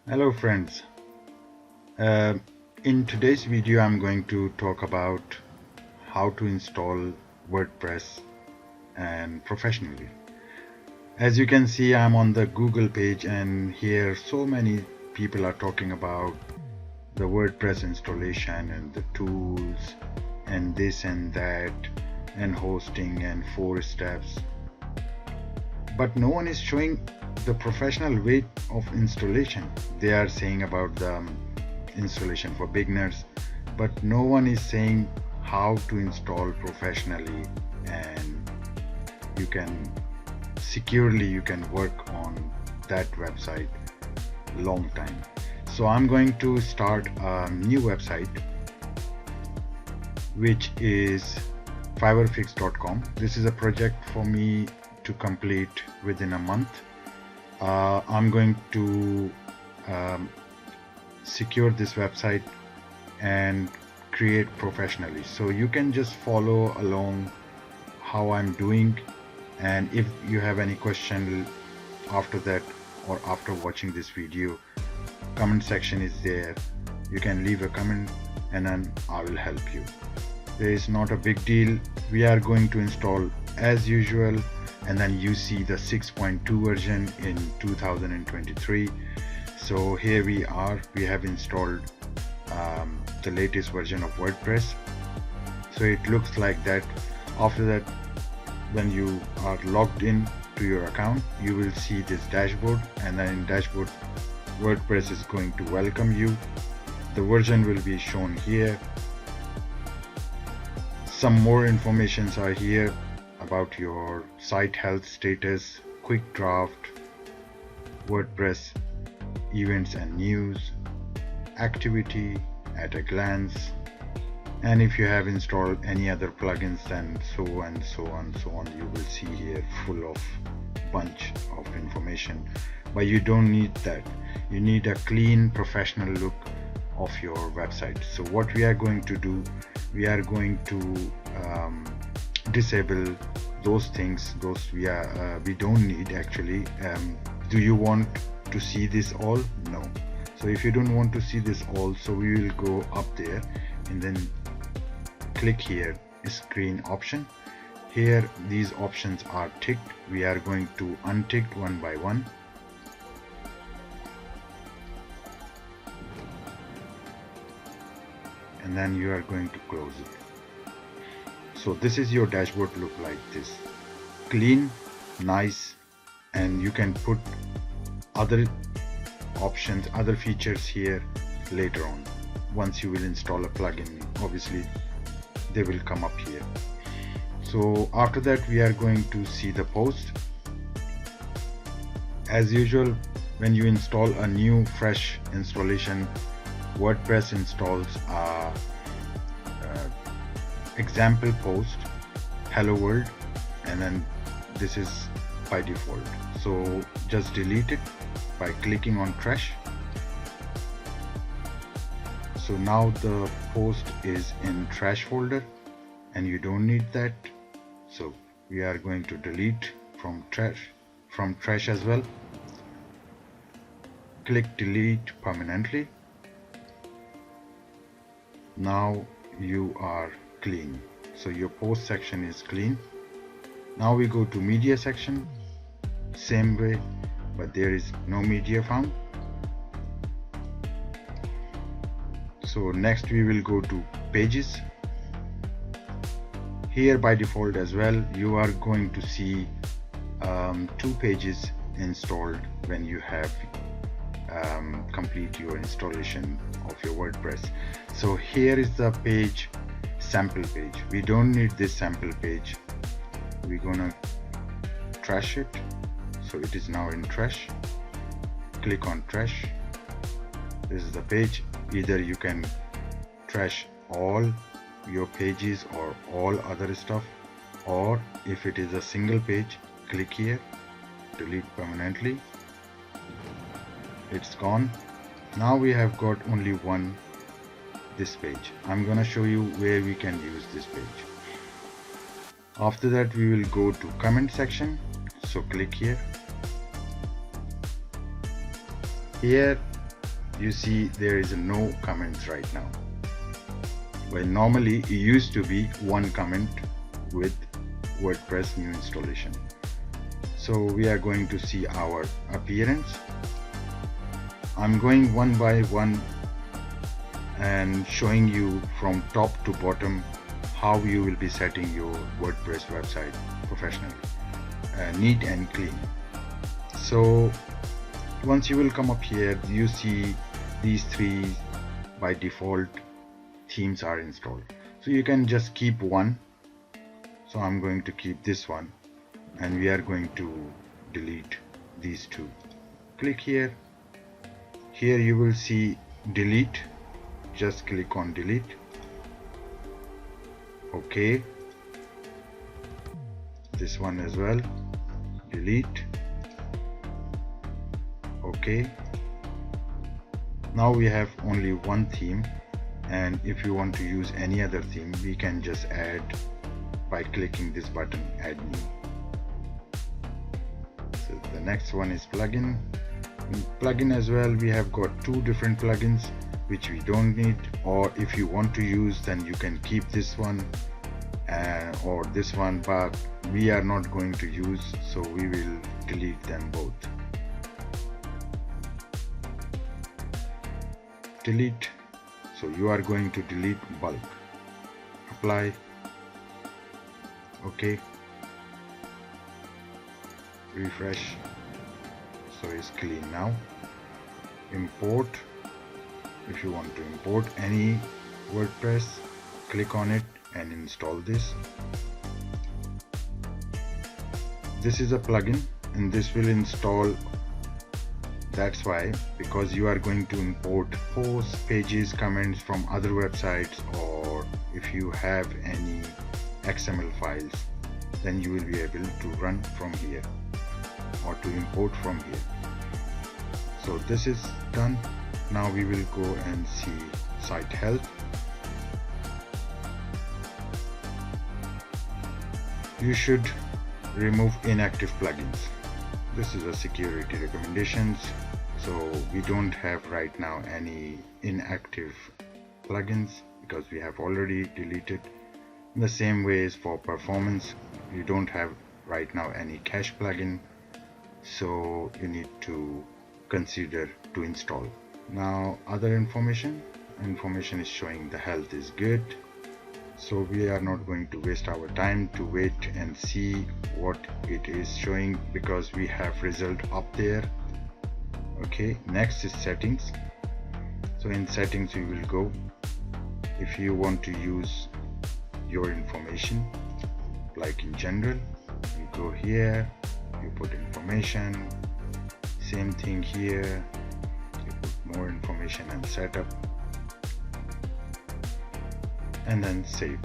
Hello friends. Uh, in today's video I'm going to talk about how to install WordPress and professionally. As you can see, I'm on the Google page and here so many people are talking about the WordPress installation and the tools and this and that and hosting and 4 steps, but no one is showing the professional way of installation. They are saying about the installation for beginners, but no one is saying how to install professionally and you can securely work on that website long time. So I'm going to start a new website, which is fiverrfix.com. This is a project for me to complete within a month. I'm going to secure this website and create professionally, so you can just follow along how I'm doing, and if you have any question after that or after watching this video, comment section is there. You can leave a comment and then I will help you. There is not a big deal. We are going to install as usual, and then you see the 6.2 version in 2023. So here we are, we have installed the latest version of WordPress. So it looks like that. After that, when you are logged in to your account, you will see this dashboard, and then in dashboard WordPress is going to welcome you. The version will be shown here. Some more informations are here about your site health status, quick draft, WordPress events and news, activity at a glance, and if you have installed any other plugins, and so on, you will see here full of bunch of information. But you don't need that. You need a clean professional look of your website. So what we are going to do, we are going to disable those things, those we don't need actually. Do you want to see this all? No. So if you don't want to see this all, so we will go up there and then click here screen option. Here these options are ticked. We are going to untick one by one. And then you are going to close it. So this is your dashboard look like this, clean, nice, and you can put other options, other features here later on. Once you will install a plugin, obviously they will come up here. So after that, we are going to see the post. As usual, when you install a new fresh installation, WordPress installs a example post, hello world, and then this is by default. So just delete it by clicking on trash. So now the post is in trash folder and you don't need that. So we are going to delete from trash as well. Click delete permanently. Now you are clean. So your post section is clean. Now we go to media section, same way, but there is no media found. So next we will go to pages. Here by default as well, you are going to see 2 pages installed when you have complete your installation of your WordPress. So here is the page, sample page. We don't need this sample page. We're gonna trash it. So it is now in trash. Click on trash. This is the page. Either you can trash all your pages or all other stuff, or if it is a single page, click here, delete permanently. It's gone. Now we have got only this page. I'm gonna show you where we can use this page. After that, we will go to comment section. So click here. Here you see there is no comments right now. Well, normally it used to be one comment with WordPress new installation. So we are going to see our appearance. I'm going one by one and showing you from top to bottom how you will be setting your WordPress website professionally, neat and clean. So once you will come up here, you see these three by default themes are installed. So you can just keep one. So I'm going to keep this one, and we are going to delete these two. Click here. Here you will see delete. Just click on delete. Okay. This one as well. Delete. Okay. Now we have only one theme, and if you want to use any other theme, we can just add by clicking this button, add new. So the next one is plugin. In plugin as well, we have got two different plugins which we don't need, or if you want to use, then you can keep this one or this one, but we are not going to use, so we will delete them both. Delete. So you are going to delete bulk. Apply. Okay. Refresh. So it's clean now. Import. If you want to import any WordPress, click on it and install this. This is a plugin and this will install. That's why, because you are going to import posts, pages, comments from other websites, or if you have any XML files, then you will be able to run from here or to import from here. So this is done. Now we will go and see site health. You should remove inactive plugins. This is a security recommendations. So we don't have right now any inactive plugins because we have already deleted. In the same way as for performance, you don't have right now any cache plugin, so you need to consider to install. Now other information is showing the health is good, so we are not going to waste our time to wait and see what it is showing because we have result up there. Okay, next is settings. So in settings we will go, if you want to use your information like in general, you go here, you put information, same thing here, you put more information and setup, and then save.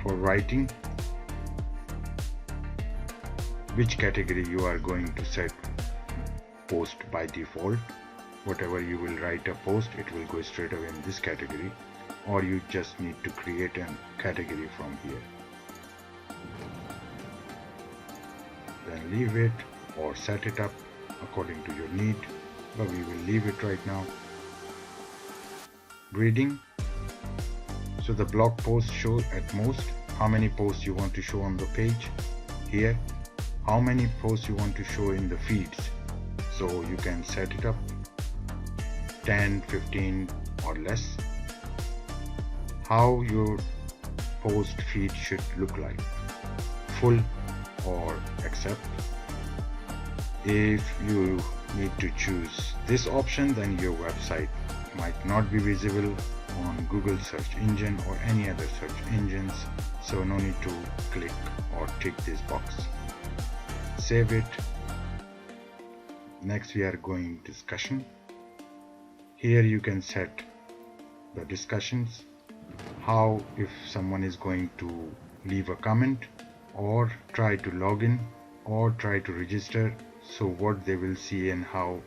For writing, which category you are going to set post by default. Whatever you will write a post, it will go straight away in this category, or you just need to create a category from here. Then leave it or set it up according to your need, but we will leave it right now. Reading. So the blog post show at most how many posts you want to show on the page. Here, how many posts you want to show in the feeds. So you can set it up 10, 15 or less. How your post feed should look like, full or accept. If you need to choose this option, then your website might not be visible on Google search engine or any other search engines, so no need to click or tick this box. Save it. Next we are going discussion. Here you can set the discussions, how if someone is going to leave a comment or try to log in or try to register, so what they will see and how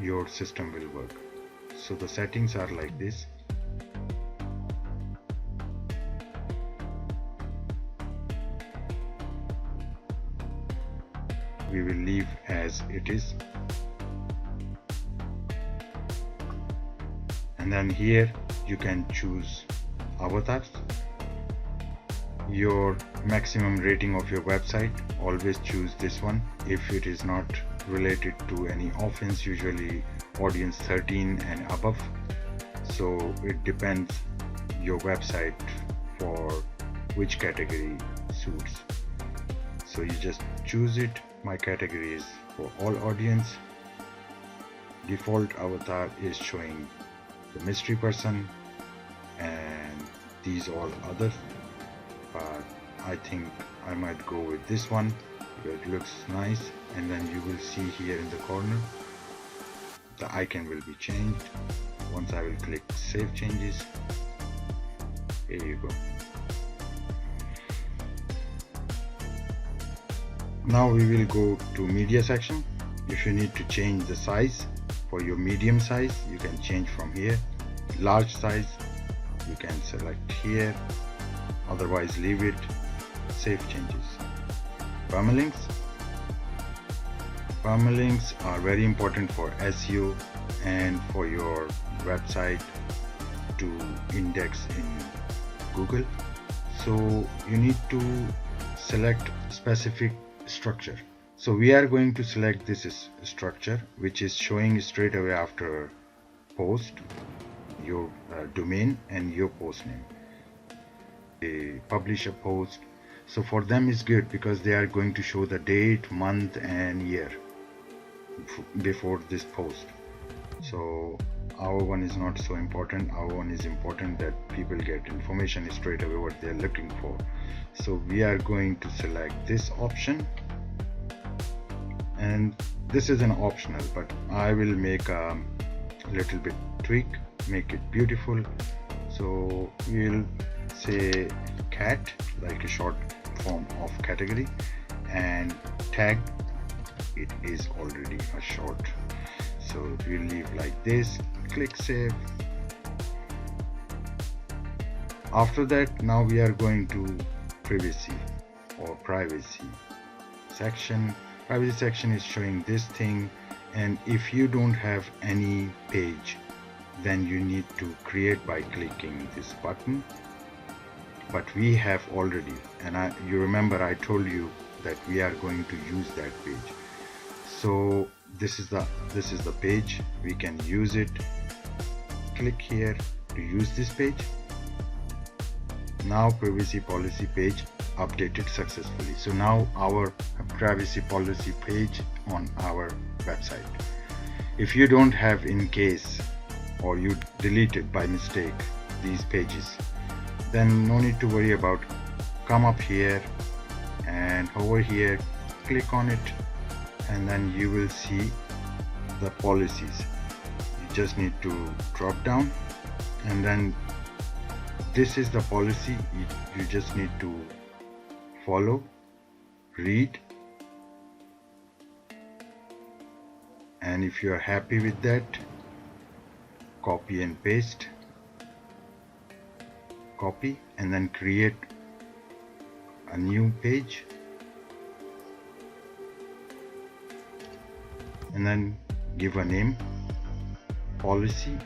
your system will work. So the settings are like this. We will leave as it is. and then here you can choose avatars. Your maximum rating of your website, always choose this one. If it is not related to any offense, usually audience 13 and above, so it depends your website for which category suits. So you just choose it. My category is for all audience. Default avatar is showing the mystery person and these all others, but I think I might go with this one because it looks nice. And then you will see here in the corner the icon will be changed. Once I will click save changes, here you go. Now we will go to media section. If you need to change the size for your medium size, you can change from here. Large size you can select here, otherwise leave it. Save changes. Permalinks. Permalinks are very important for SEO and for your website to index in Google. So you need to select specific structure. So we are going to select this structure, which is showing straight away after post, your domain and your post name. They publish a post, so for them is good because they are going to show the date, month and year before this post. So our one is not so important. Our one is important that people get information straight away what they are looking for. So we are going to select this option, and this is an optional, but I will make a little bit tweak, make it beautiful. So we'll say cat, like a short form of category, and tag, it is already a short, so we'll leave like this. Click save. After that, now we are going to privacy or privacy section. Privacy section is showing this thing, and if you don't have any page, then you need to create by clicking this button. But we have already, and you remember I told you that we are going to use that page. So this is the page, we can use it. Click here to use this page. Now privacy policy page updated successfully. So now our privacy policy page on our website. If you don't have, in case, or you deleted by mistake these pages, then no need to worry about. Come up here and over here, click on it, and then you will see the policies. You just need to drop down, and then this is the policy. You just need to follow, read, and if you are happy with that, copy and paste. Copy and then create a new page, and then give a name, policy,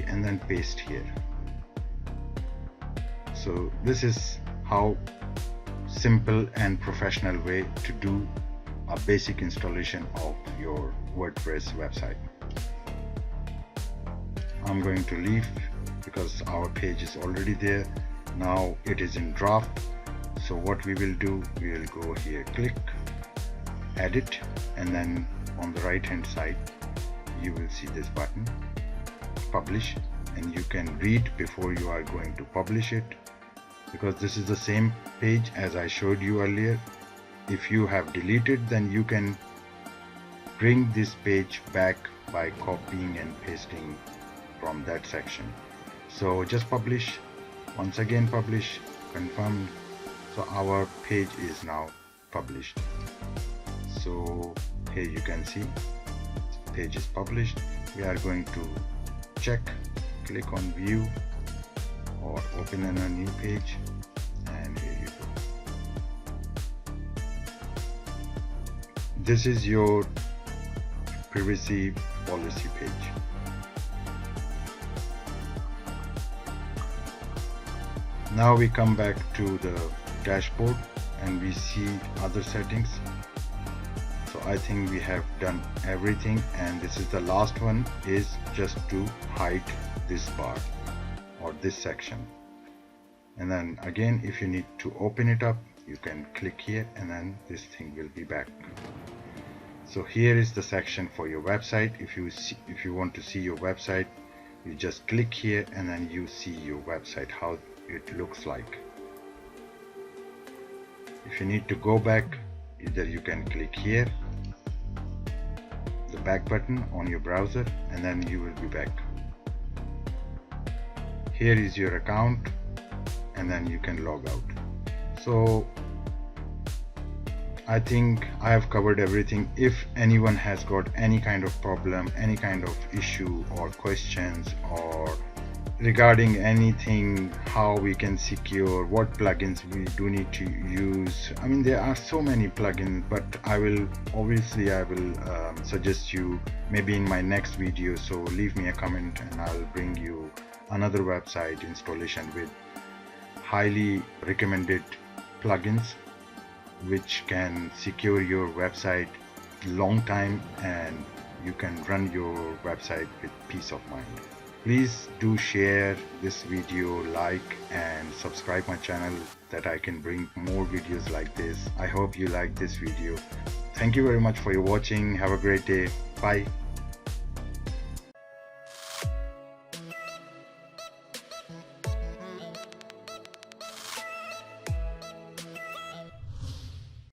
and then paste here. So this is how simple and professional way to do a basic installation of your WordPress website. I'm going to leave because our page is already there. Now it is in draft. So what we will do, we will go here, click edit, and then on the right hand side you will see this button, publish, and you can read before you are going to publish it, because this is the same page as I showed you earlier. If you have deleted, then you can bring this page back by copying and pasting from that section. So just publish, once again publish, confirmed. So our page is now published. So here you can see page is published. We are going to check, click on view or open in a new page, and here you go. This is your privacy policy page. Now we come back to the dashboard and we see other settings. So I think we have done everything, and this is the last one, is just to hide this bar or this section. And then again, if you need to open it up, you can click here and then this thing will be back. So here is the section for your website. If you want to see your website, you just click here and then you see your website, how it looks like. If you need to go back, either you can click here, the back button on your browser, and then you will be back. Here is your account, and then you can log out. So I think I have covered everything. If anyone has got any kind of problem, any kind of issue or questions, or regarding anything, how we can secure, what plugins we do need to use. I mean, there are so many plugins, but I will suggest you maybe in my next video. So leave me a comment and I'll bring you another website installation with highly recommended plugins which can secure your website long time, and you can run your website with peace of mind. Please do share this video, like and subscribe my channel that I can bring more videos like this. I hope you like this video. Thank you very much for your watching. Have a great day. Bye.